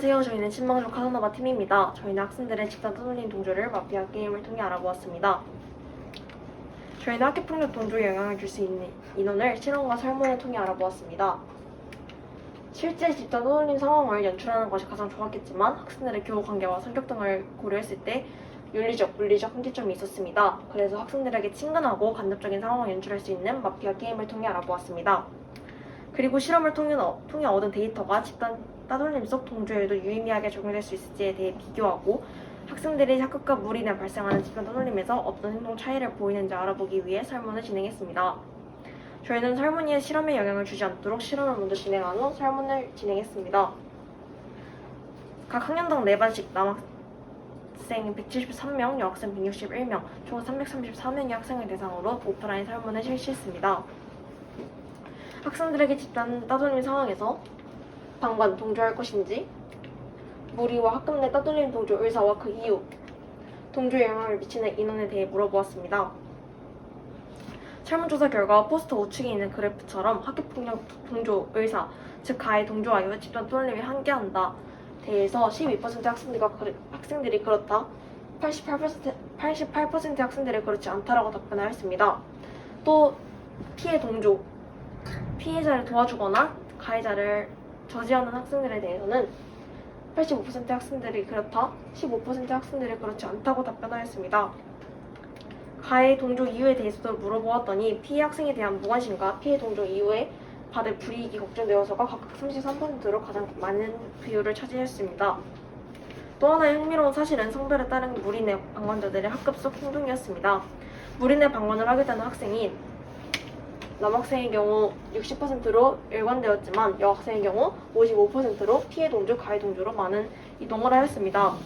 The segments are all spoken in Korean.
안녕하세요. 저희는 신망조 카사노바 팀입니다. 저희는 학생들의 집단 떠돌림 동조를 마피아 게임을 통해 알아보았습니다. 저희는 학교폭력 동조에 영향을 줄 수 있는 인원을 실험과 설문을 통해 알아보았습니다. 실제 집단 떠돌림 상황을 연출하는 것이 가장 좋았겠지만 학생들의 교우 관계와 성격 등을 고려했을 때 윤리적, 물리적 한계점이 있었습니다. 그래서 학생들에게 친근하고 간접적인 상황을 연출할 수 있는 마피아 게임을 통해 알아보았습니다. 그리고 실험을 통해 얻은 데이터가 집단 따돌림 속 동조에도 유의미하게 적용될 수 있을지에 대해 비교하고 학생들이 학급과 무리나 발생하는 집단 따돌림에서 어떤 행동 차이를 보이는지 알아보기 위해 설문을 진행했습니다. 저희는 설문이 실험에 영향을 주지 않도록 실험을 먼저 진행한 후 설문을 진행했습니다. 각 학년당 4반씩 남학생 173명, 여학생 161명, 총 334명의 학생을 대상으로 오프라인 설문을 실시했습니다. 학생들에게 집단 따돌림 상황에서 방관 동조할 것인지, 무리와 학급 내 따돌림 동조 의사와 그 이유, 동조에 영향을 미치는 인원에 대해 물어보았습니다. 설문조사 결과 포스터 우측에 있는 그래프처럼 학교폭력 동조 의사, 즉 가해 동조와 이후 집단 따돌림이 함께한다 대해서 12% 학생들이 그렇다, 88%의 학생들이 그렇지 않다라고 학습니다. 또 피해 동조, 피해자를 도와주거나 가해자를 저지하는 학생들에 대해서는 85%의 학생들이 그렇다, 15%의 학생들이 그렇지 않다고 답변하였습니다. 가해 동조 이유에 대해서도 물어보았더니 피해 학생에 대한 무관심과 피해 동조 이후에 받을 불이익이 걱정되어서가 각각 33%로 가장 많은 비율을 차지했습니다. 또 하나의 흥미로운 사실은 성별에 따른 무리 내 방관자들의 학급 속 행동이었습니다. 무리 내 방관을 하게 되는 학생이 남학생의 경우 60%로 일관되었지만 여학생의 경우 55%로 피해 동조, 가해 동조로 많은 이동을 하였습니다.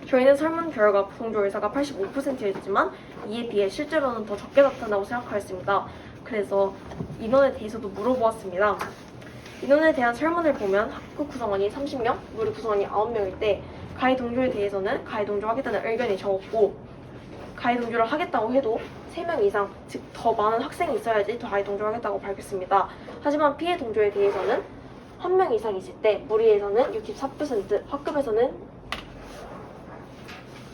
저희는 설문 결과 동조 의사가 85%였지만 이에 비해 실제로는 더 적게 나타난다고 생각하였습니다. 그래서 인원에 대해서도 물어보았습니다. 인원에 대한 설문을 보면 학급 구성원이 30명, 무리 구성원이 9명일 때 가해 동조에 대해서는 가해 동조하겠다는 의견이 적었고 가해 동조를 하겠다고 해도 3명 이상, 즉 더 많은 학생이 있어야지 더 가해 동조를 하겠다고 밝혔습니다. 하지만 피해 동조에 대해서는 1명 이상 있을 때 무리에서는 64%, 학급에서는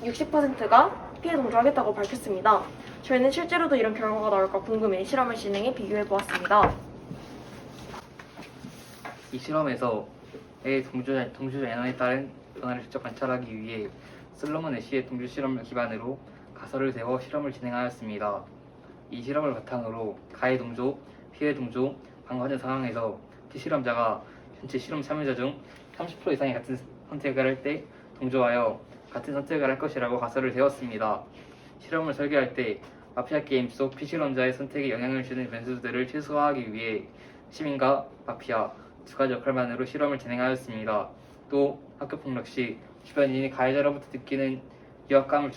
60%가 피해 동조하겠다고 밝혔습니다. 저희는 실제로도 이런 결과가 나올까 궁금해 실험을 진행해 비교해보았습니다. 이 실험에서의 동조 인원에 따른 변화를 직접 관찰하기 위해 솔로몬 애쉬의 동조 실험을 기반으로 가설을 세워 실험을 진행하였습니다. 이 실험을 바탕으로 가해 동조, 피해 동조, 방관자 상황에서 피실험자가 전체 실험 참여자 중 30% 이상이 같은 선택을 할 때 동조하여 같은 선택을 할 것이라고 가설을 세웠습니다. 실험을 설계할 때 마피아 게임 속 피실험자의 선택에 영향을 주는 변수들을 최소화하기 위해 시민과 마피아 두 가지 역할만으로 실험을 진행하였습니다. 또 학교폭력 시 주변인이 가해자로부터 느끼는 위압감을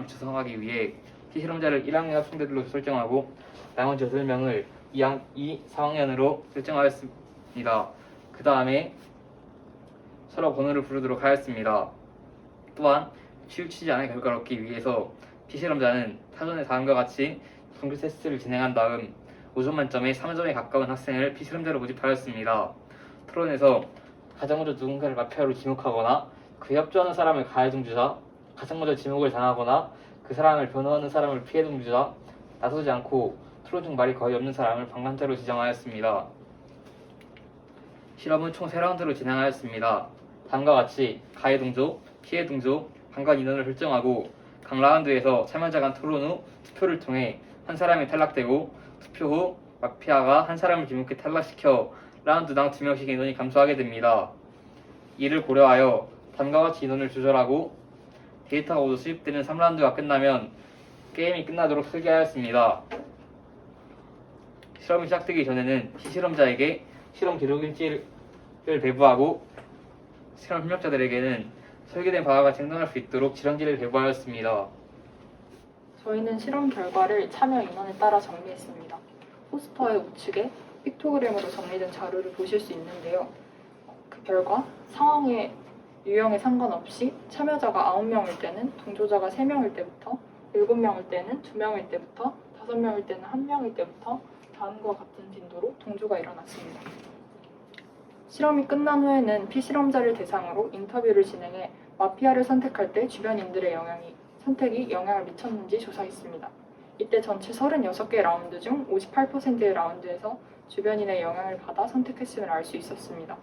조성하기 위해 피실험자를 1학년 학생들로 설정하고 나머지 8명을 2, 4학년으로 설정하였습니다. 그 다음에 서로 번호를 부르도록 하였습니다. 또한 치우치지 않은 결과를 얻기 위해서 피실험자는 사전에 다음과 같이 동조 테스트를 진행한 다음 5점 만점에 3점에 가까운 학생을 피실험자로 모집하였습니다. 토론에서 가장 먼저 누군가를 마피아로 지목하거나 그에 협조하는 사람을 가해 동조자, 가장 먼저 지목을 당하거나 그 사람을 변호하는 사람을 피해 동조자, 나서지 않고 토론 중 말이 거의 없는 사람을 방관자로 지정하였습니다. 실험은 총 3라운드로 진행하였습니다. 다음과 같이 가해 동조, 피해 동조, 방관 인원을 설정하고 각 라운드에서 참여자 간 토론 후 투표를 통해 한 사람이 탈락되고 투표 후 마피아가 한 사람을 지목해 탈락시켜 라운드당 2명씩 인원이 감소하게 됩니다. 이를 고려하여 다음과 같이 인원을 조절하고 데이터가 모두 수집되는 3라운드가 끝나면 게임이 끝나도록 설계하였습니다. 실험이 시작되기 전에는 피실험자에게 실험 기록 일지를 배부하고 실험 협력자들에게는 설계된 바와 같이 행동할 수 있도록 지령지를 배부하였습니다. 저희는 실험 결과를 참여 인원에 따라 정리했습니다. 포스터의 우측에 픽토그램으로 정리된 자료를 보실 수 있는데요. 그 결과 상황의 유형에 상관없이 참여자가 9명일 때는 동조자가 3명일 때부터 7명일 때는 2명일 때부터 5명일 때는 1명일 때부터 다음과 같은 빈도로 동조가 일어났습니다. 실험이 끝난 후에는 피실험자를 대상으로 인터뷰를 진행해 마피아를 선택할 때 주변인들의 선택이 영향을 미쳤는지 조사했습니다. 이때 전체 36개 라운드 중 58%의 라운드에서 주변인의 영향을 받아 선택했음을 알 수 있었습니다.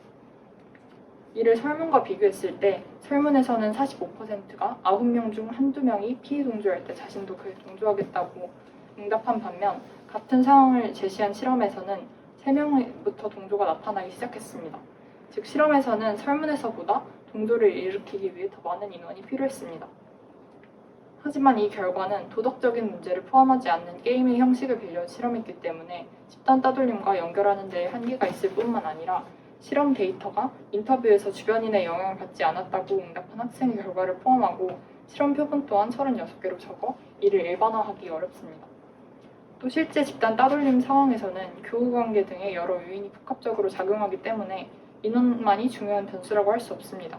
이를 설문과 비교했을 때 설문에서는 45%가 9명 중 한두 명이 피해 동조할 때 자신도 그에 동조하겠다고 응답한 반면 같은 상황을 제시한 실험에서는 3명부터 동조가 나타나기 시작했습니다. 즉 실험에서는 설문에서보다 동조를 일으키기 위해 더 많은 인원이 필요했습니다. 하지만 이 결과는 도덕적인 문제를 포함하지 않는 게임의 형식을 빌려 실험했기 때문에 집단 따돌림과 연결하는 데에 한계가 있을 뿐만 아니라 실험 데이터가 인터뷰에서 주변인의 영향을 받지 않았다고 응답한 학생의 결과를 포함하고 실험 표본 또한 36개로 적어 이를 일반화하기 어렵습니다. 또 실제 집단 따돌림 상황에서는 교우관계 등의 여러 요인이 복합적으로 작용하기 때문에 인원만이 중요한 변수라고 할 수 없습니다.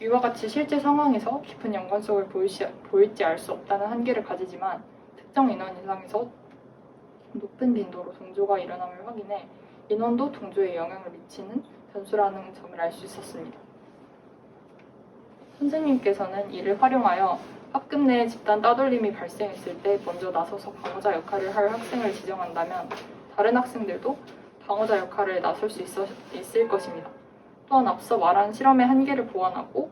이와 같이 실제 상황에서 깊은 연관성을 보일지 알 수 없다는 한계를 가지지만 특정 인원 이상에서 높은 빈도로 동조가 일어남을 확인해 인원도 동조에 영향을 미치는 변수라는 점을 알 수 있었습니다. 선생님께서는 이를 활용하여 학급 내에 집단 따돌림이 발생했을 때 먼저 나서서 방어자 역할을 할 학생을 지정한다면 다른 학생들도 방어자 역할을 나설 수 있을 것입니다. 또한 앞서 말한 실험의 한계를 보완하고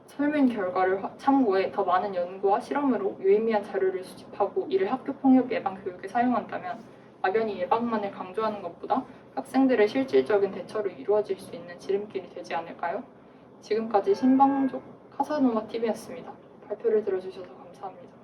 설문 결과를 참고해 더 많은 연구와 실험으로 유의미한 자료를 수집하고 이를 학교폭력 예방 교육에 사용한다면 막연히 예방만을 강조하는 것보다 학생들의 실질적인 대처로 이루어질 수 있는 지름길이 되지 않을까요? 지금까지 신방족 카사노바 TV였습니다. 발표를 들어주셔서 감사합니다.